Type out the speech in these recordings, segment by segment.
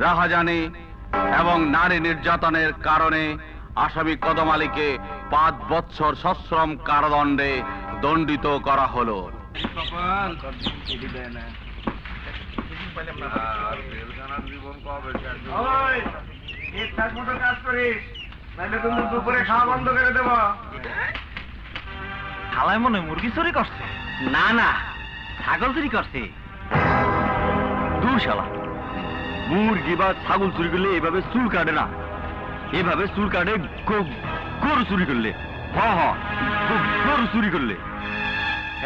রাহাজানি এবং নারী নির্যাতনের কারণে আসামি কদম আলীকে 5 বছর সশ্রম কারাদণ্ডে দণ্ডিত করা হলো। খালায় মনে মুরগি চুরি করছে? না না, ছাগল চুরি করছে। দূর শালা, মুরগি বা ছাগল চুরি করলে এভাবে চুল কাটে না, এভাবে চুল কাটে গরু চুরি করলে। গরু চুরি করলে।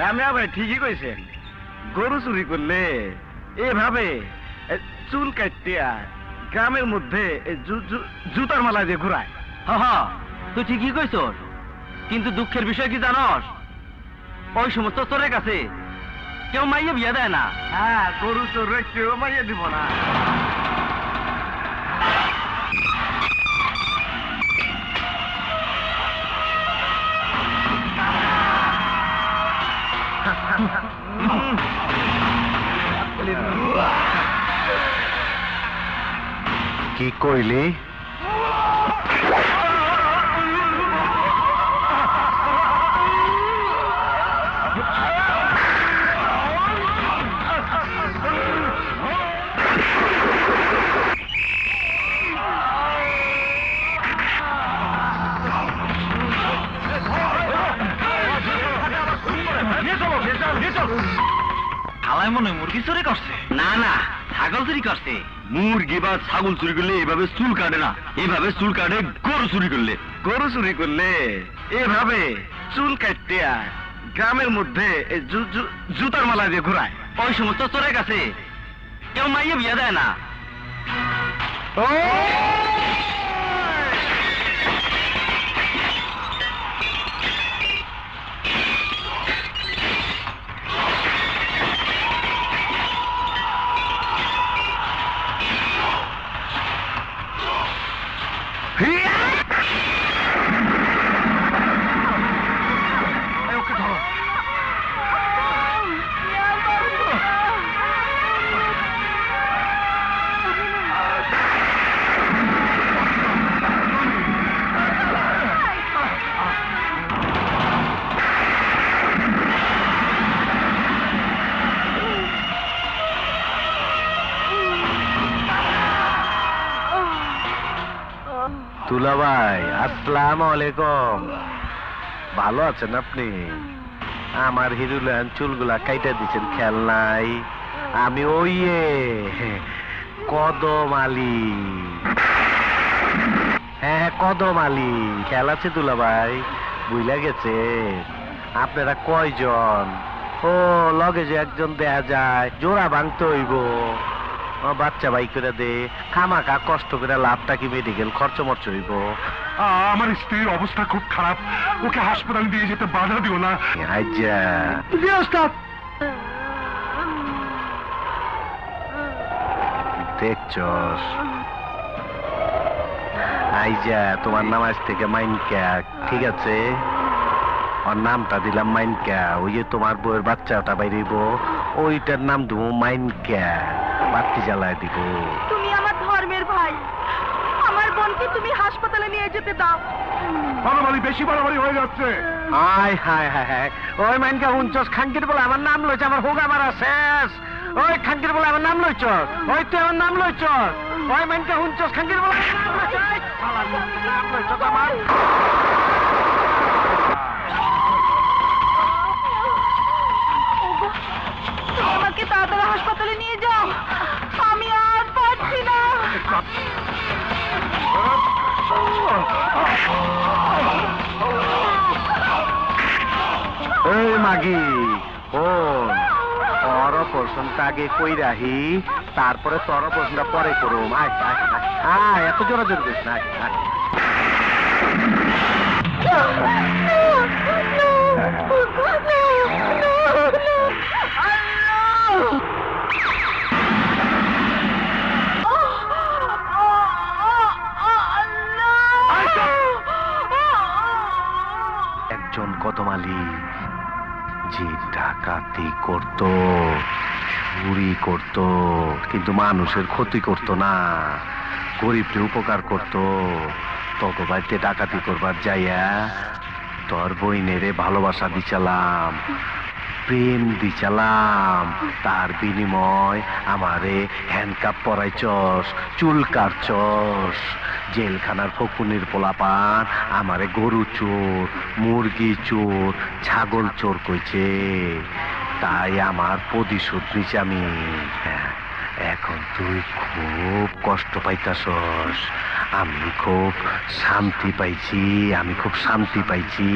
আমি আবার ঠিকই কইছেন, গরু চুরি করলে এভাবে চুল কাটতে গ্রামের মধ্যে জুতার মালা দিয়ে ঘুরায়। হ্যাঁ, তুই ঠিকই কইছ, কিন্তু দুঃখের বিষয় কি জানস? ওই সমস্ত চোরের কাছে কেউ মাইয়ে বিয়ে দেয় না। হ্যাঁ, গরু চোর কেউ মাইয়ে দিব না। কি কইলি? খালায় মনে মুরগি চুরি করছে? না না, ছাগল চুরি করছে। মুরগি বা ছাগল চুরি করলে এভাবে চুল কাটে না, এভাবে চুল কাটে গরু চুরি করলে। গরু চুরি করলে এভাবে চুল কাটতে গ্রামের মধ্যে জুতার মালা দিয়ে ঘুরায়। ওই সমস্ত চোরের কাছে কেউ মাইয়ে বিয়ে দেয় না। তুলা ভাই, আসসালামু আলাইকুম। ভালো আছেন আপনি? আমার হিরুলান চুলগুলা কাইটা দিচ্ছেন, খেয়াল নাই? আমি ওই কদম আলী। হ্যাঁ, কদম আলী। খেয়াল আছে তুলা ভাই? বুঝলা গেছে? আপনারা কয়জন? ও লগে যে একজন দেয়া যায়, জোড়া ভাঙতে হইব। বাচ্চা বাই করে দে, খামাখা কষ্ট করে লাভটা কি মেডিকেল খরচ মরচ হইব। আমার স্ত্রীর অবস্থা খুব খারাপ, ওকে হাসপাতাল দিয়ে যেতে বাধা দিও না। দেখছস আইজা, তোমার নাম আজ থেকে মাইনকা, ঠিক আছে? ওর নামটা দিলাম মাইনকা। ওই যে তোমার বউয়ের বাচ্চাটা বাইরেব, ওইটার নাম দেবো মাইনকা। বাতি জ্বালায় দিব। তুমি আমার ধর্মের ভাই, আমার বোনকে তুমি হাসপাতালে নিয়ে যেতে দাও। বাড়াবাড়ি, বেশি বাড়াবাড়ি হয়ে যাচ্ছে। হায় হায় হায় হায়, ওই মাইনকা হুঞ্চস, খাঙ্কির বলে আমার নাম লইছে, আমার হোগা মারা শেষ। ওই খাঙ্কির বলে আমার নাম লইছ, ওই তুই আমার নাম লইছ। ওই মাইনকা হুঞ্চস, খাঙ্কির বলে নাম লইছ আমার। আমাকে তাড়াতাড়ি হাসপাতালে নিয়ে যাও, আমি আর পারছি না। এই মাগি, শোন, তোর অপারেশনটা আগে কই রাহি, তারপরে তোর অপারেশনটা পরে করুম। আয় আয় আয়, এত জোরে জোর করিস না। একজন কদম আলী যে ডাকাতি করত, চুরি করতো কিন্তু মানুষের ক্ষতি করতো না, গরিবকে উপকার করতো। তোকে বাড়িতে ডাকাতি করবার যাইয়া তোর বইনেরে ভালোবাসা দিছিলাম, প্রেম দিছিলাম, তার বিনিময় আমারে হ্যান্ডকাপ পরাইছস, চুল কাটছস। জেলখানার ফকুনির পোলাপান আমারে গরু চোর, মুরগি চোর, ছাগল চোর কইছে, তাই আমার প্রতিশোধ নিছি আমি। এখন তুই খুব কষ্ট পাইতাছস, আমি খুব শান্তি পাইছি, আমি খুব শান্তি পাইছি।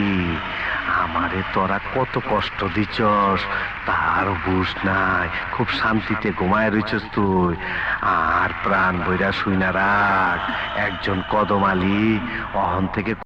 আমারে তোরা কত কষ্ট দিছস তার বুঝ নাই, খুব শান্তিতে ঘুমায় রইছস তুই। আর প্রাণ বইরা শুই না রাখ, একজন কদম আলী অহন থেকে